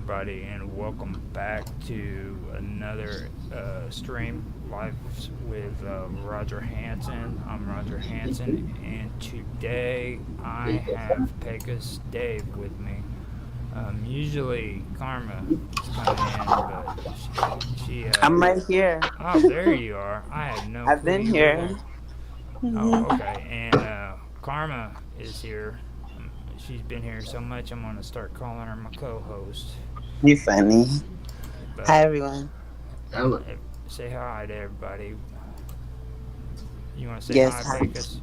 everybody, and welcome back to another stream live with Roger Hanson. I'm Roger Hanson, and today I have Pecos Dave with me. Usually Karma is coming in, but she I'm right here. oh, there you are. I had no I've clue been you were here. there. Oh, Hmm. okay. And Karma is here. She's been here so much, I'm gonna start calling her my co-host. You funny. But Hi, everyone. Hello. say hi to everybody. You want to say Yes, hi, hi. Pecos?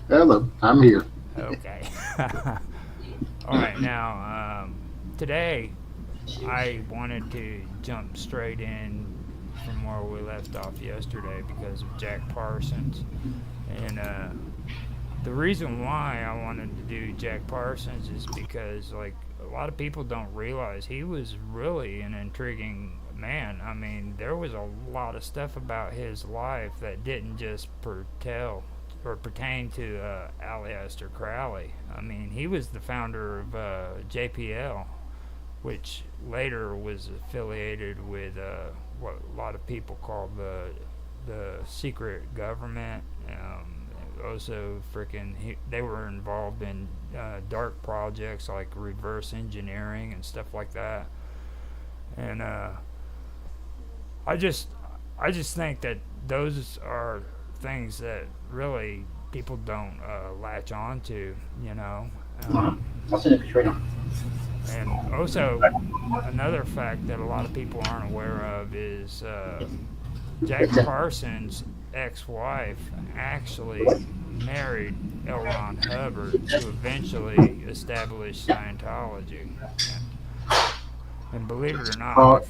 Hello. I'm here. Okay. All right. Now, today I wanted to jump straight in from where we left off yesterday because of Jack Parsons, and the reason why I wanted to do Jack Parsons is because, like, a lot of people don't realize he was really an intriguing man. I mean, there was a lot of stuff about his life that didn't just pertain to Aleister Crowley. I mean, he was the founder of JPL, which later was affiliated with what a lot of people call the secret government. Also, they were involved in dark projects like reverse engineering and stuff like that. And I just, I just think that those are things that really people don't latch on to, you know. I'll send it straight on. And also, another fact that a lot of people aren't aware of is Jack Parsons' ex-wife actually married L. Ron Hubbard, who eventually established Scientology. And believe it or not,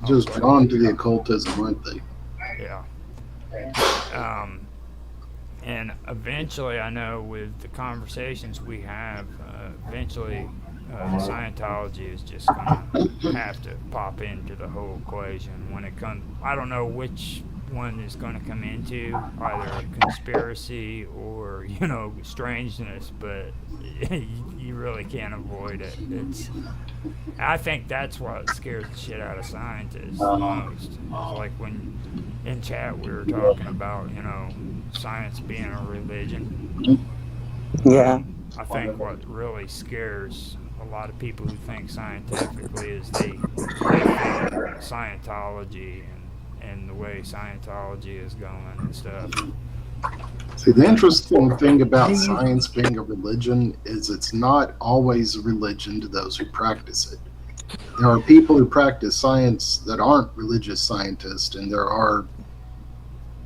Just drawn to the occultism, weren't they? yeah. Um, and eventually, I know with the conversations we have, eventually Scientology is just going to have to pop into the whole equation when it comes. I don't know which one is going to come into, either conspiracy or, strangeness, but you really can't avoid it. I think that's what scares the shit out of scientists the most. It's like when in chat we were talking about, science being a religion. Yeah. I think what really scares a lot of people who think scientifically is they think Scientology and the way Scientology is going and stuff. See, the interesting thing about science being a religion is it's not always a religion to those who practice it. There are people who practice science that aren't religious scientists, and there are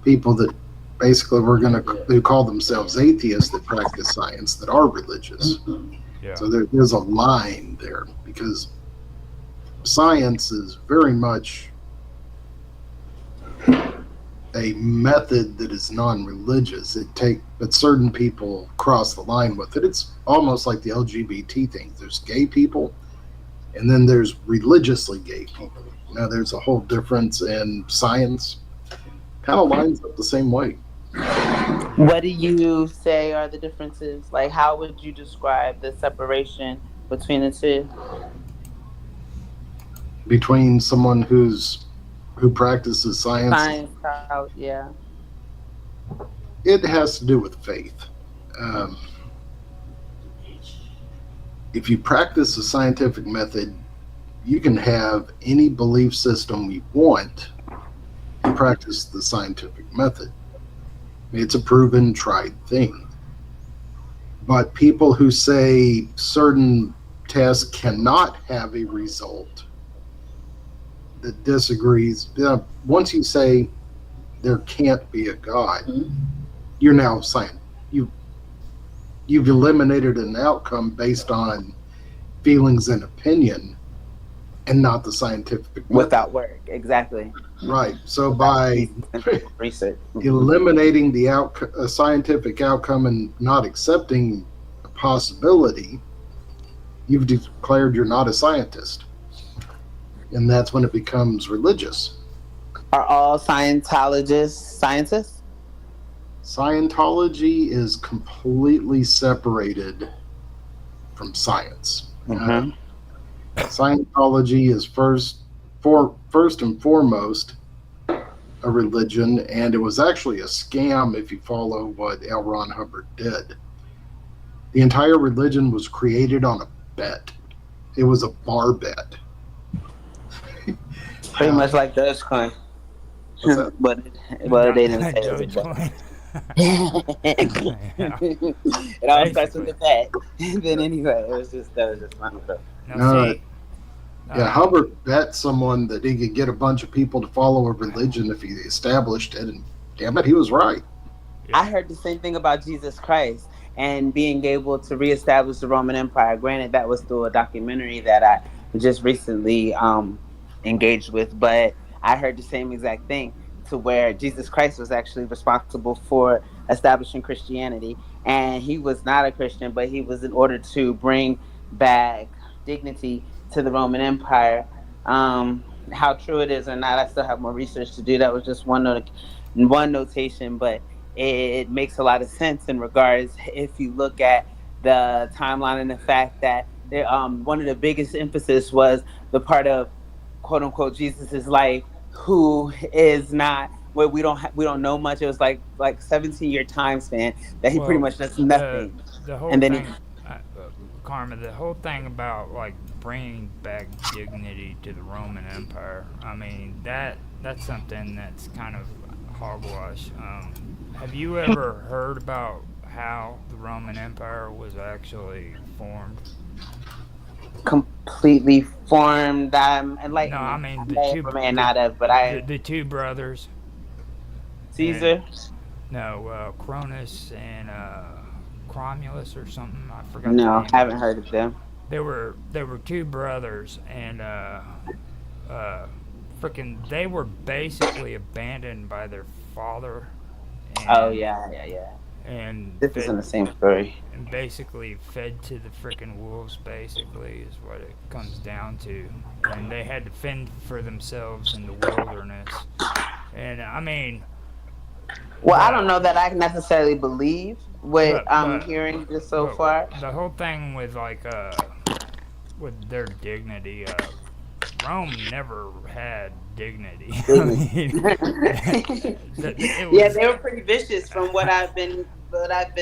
people that basically who call themselves atheists that practice science that are religious. Yeah. So there's a line there because science is very much a method that is non-religious. But certain people cross the line with it. It's almost like the LGBT thing. There's gay people, and then there's religiously gay people. Now there's a whole difference, in science kind of lines up the same way. What do you say are the differences? Like, how would you describe the separation between the two? Between someone who practices science, Yeah. it has to do with faith. If you practice a scientific method, you can have any belief system you want and practice the scientific method. It's a proven, tried thing. But people who say certain tests cannot have a result that disagrees, once you say there can't be a God, you're now saying you've eliminated an outcome based on feelings and opinion and not the scientific method. Without work, exactly. Right. So by research, eliminating the scientific outcome and not accepting a possibility, you've declared you're not a scientist. And that's when it becomes religious. Are all Scientologists scientists? Scientology is completely separated from science. Mm-hmm. Scientology is first and foremost a religion, and it was actually a scam if you follow what L. Ron Hubbard did. The entire religion was created on a bet. It was a bar bet. Pretty much like Dogecoin. What's that? but they didn't say it. Dogecoin. It all starts with the bet. Then anyway, that was just funny. Now, No, see, Yeah, Hubbard bet someone that he could get a bunch of people to follow a religion if he established it, and damn it, he was right. I heard the same thing about Jesus Christ and being able to reestablish the Roman Empire. Granted, that was through a documentary that I just recently engaged with, but I heard the same exact thing, to where Jesus Christ was actually responsible for establishing Christianity. And he was not a Christian, but he was in order to bring back dignity to the Roman Empire. How true it is or not, I still have more research to do. That was just one notation, but it makes a lot of sense in regards if you look at the timeline and the fact that one of the biggest emphasis was the part of quote unquote Jesus's life who is not where we don't know much. It was like 17-year time span that he pretty much does nothing. The whole And then thing, Karma, the whole thing about like bringing back dignity to the Roman Empire. I mean that's something that's kind of hogwash. Have you ever heard about how the Roman Empire was actually formed? Completely formed. And like, No, I mean the two brothers. Caesar. No, Cronus and Cromulus or something. I forgot. No, haven't heard of them. They were two brothers, and they were basically abandoned by their father. And, Oh yeah. And This isn't the same story. and basically fed to the freaking wolves. Basically, is what it comes down to. And they had to fend for themselves in the wilderness. And I mean, Well, I don't know that I necessarily believe what I'm but- hearing just so but far. the whole thing with with their dignity, Rome never had dignity. I mean, Yeah, they were pretty vicious from what I've been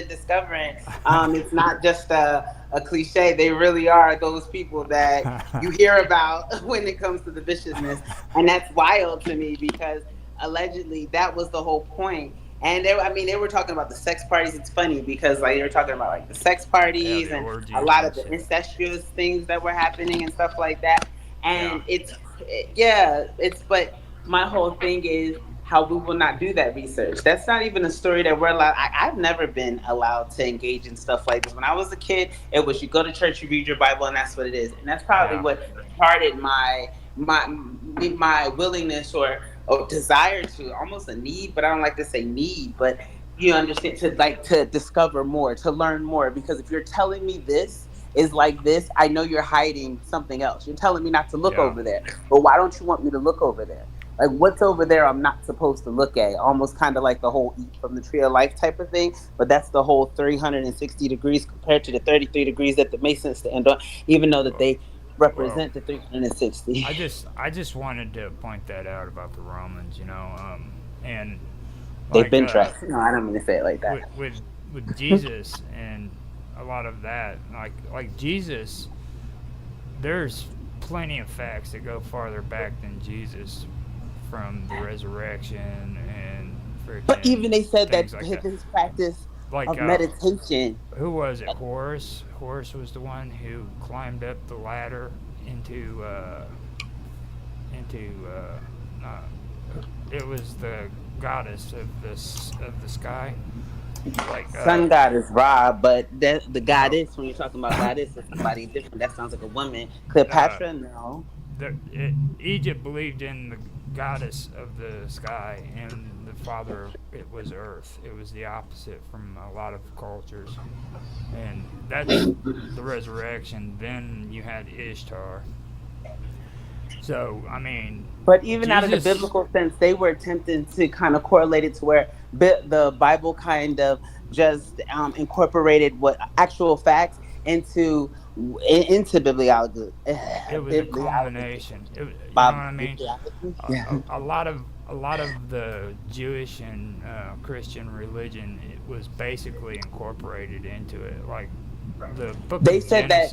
discovering. It's not just a cliche. They really are those people that you hear about when it comes to the viciousness, and that's wild to me because allegedly that was the whole point. And they were talking about the sex parties. It's funny because like they were talking about like the sex parties the and orgies a lot of and the shit. incestuous things that were happening and stuff like that. And Yeah. but my whole thing is how we will not do that research. That's not even a story that we're allowed. I've never been allowed to engage in stuff like this. When I was a kid, it was you go to church, you read your Bible, and that's what it is. And that's probably what started my willingness or desire to, almost a need, but I don't like to say need, but you understand, to discover more, to learn more. Because if you're telling me this is like this, I know you're hiding something else. You're telling me not to look over there, but why don't you want me to look over there? Like, what's over there I'm not supposed to look at? Almost kind of like the whole eat from the tree of life type of thing, but that's the whole 360 degrees compared to the 33 degrees that the Masons stand on, even though that they represent the 360. I just wanted to point that out about the Romans, and They've been trapped. No, I don't mean to say it like that. With Jesus and a lot of that, like Jesus, there's plenty of facts that go farther back than Jesus, from the resurrection and But even they said that like his practice like of meditation. Who was it? Horus. Horus was the one who climbed up the ladder into it was the goddess of the sky. Like Sun goddess Ra, but the goddess, when you're talking about goddess, is somebody different. That sounds like a woman. Cleopatra, no. Egypt believed in the goddess of the sky, and the father of it was Earth. It was the opposite from a lot of cultures, and that's the resurrection. Then you had Ishtar. So I mean, but even out of the biblical sense, they were attempting to kind of correlate it to where the Bible kind of just incorporated what actual facts into into bibliology. It was a culmination. You know what I mean? Bibliology. A, Yeah. a lot of the Jewish and Christian religion, it was basically incorporated into it. Like They said that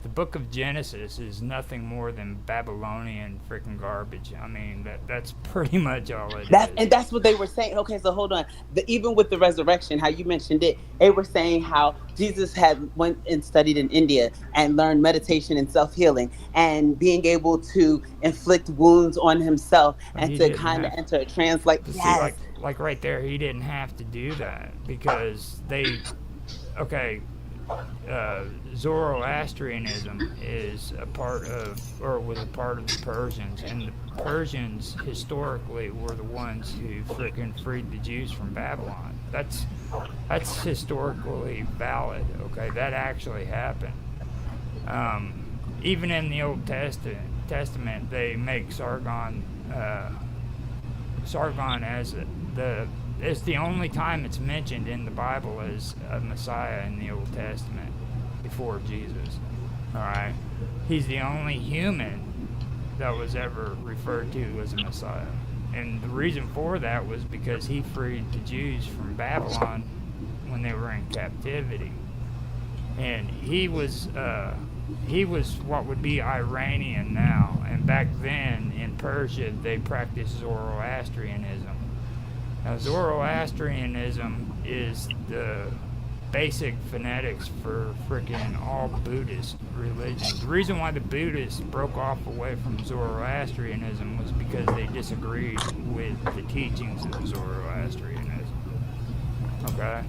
The Book of Genesis is nothing more than Babylonian freaking garbage. I mean, that's pretty much all it is. that's what they were saying. Okay, so hold on. Even with the resurrection, how you mentioned it, they were saying how Jesus had went and studied in India and learned meditation and self healing and being able to inflict wounds on himself But and he to didn't kind of have enter a trance. Like to see yes, like right there. He didn't have to do that because they okay. Zoroastrianism is a part of, or was a part of the Persians, and the Persians historically were the ones who freaking freed the Jews from Babylon. That's historically valid. Okay, that actually happened. Even in the Old Testament, they make Sargon as the it's the only time it's mentioned in the Bible as a Messiah in the Old Testament before Jesus. All right, he's the only human that was ever referred to as a Messiah, and the reason for that was because he freed the Jews from Babylon when they were in captivity, and he was what would be Iranian now, and back then in Persia they practiced Zoroastrianism. Now, Zoroastrianism is the basic phonetics for freaking all Buddhist religions. The reason why the Buddhists broke off away from Zoroastrianism was because they disagreed with the teachings of Zoroastrianism. Okay?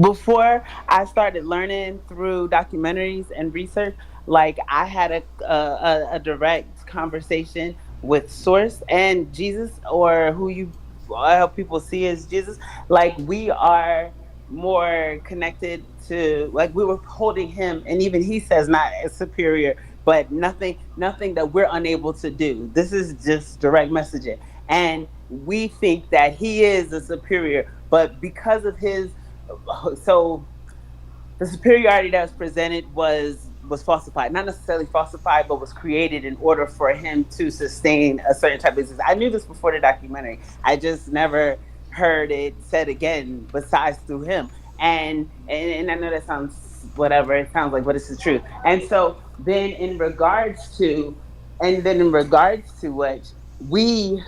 before I started learning through documentaries and research, like I had a direct conversation with Source and Jesus, or who you help people see as Jesus. Like we are more connected to, like we were holding him, and even he says not as superior, but nothing that we're unable to do. This is just direct messaging, and we think that he is a superior, but because of his so the superiority that was presented was falsified, not necessarily falsified, but was created in order for him to sustain a certain type of business. I knew this before the documentary. I just never heard it said again besides through him. And I know that sounds whatever it sounds like, but it's the truth. And so then in regards to which we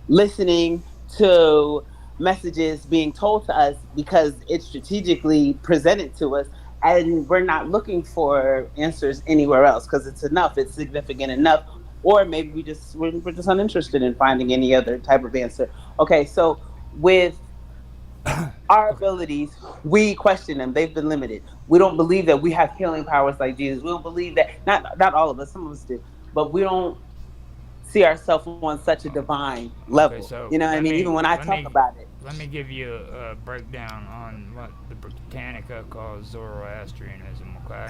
listening to messages being told to us because it's strategically presented to us, and we're not looking for answers anywhere else because it's enough, it's significant enough, or maybe we're just uninterested in finding any other type of answer. Okay, so with our abilities, we question them. They've been limited. We don't believe that we have healing powers like Jesus. We don't believe that, not all of us, some of us do, but we don't see ourselves on such a divine Okay, level. You so know what I mean? Even when I talk about it. let me give you a breakdown on what the Britannica calls Zoroastrianism. Okay,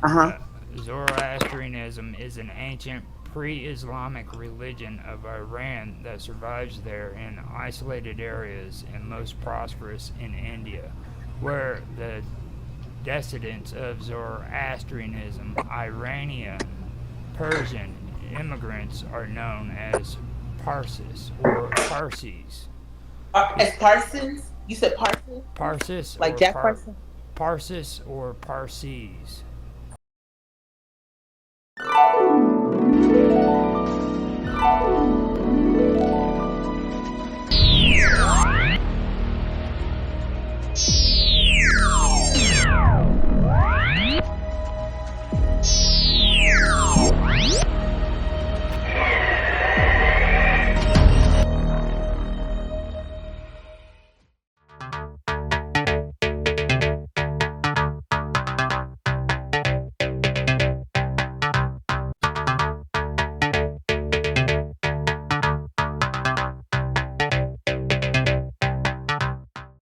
Uh huh. uh, Zoroastrianism is an ancient pre-Islamic religion of Iran that survives there in isolated areas and most prosperous in India, where the descendants of Zoroastrianism, Iranian, Persian immigrants are known as Parsis or Parsis. As Parsons, you said Parsons, Parsis like or Jack Parsons. Parsis or Parsees.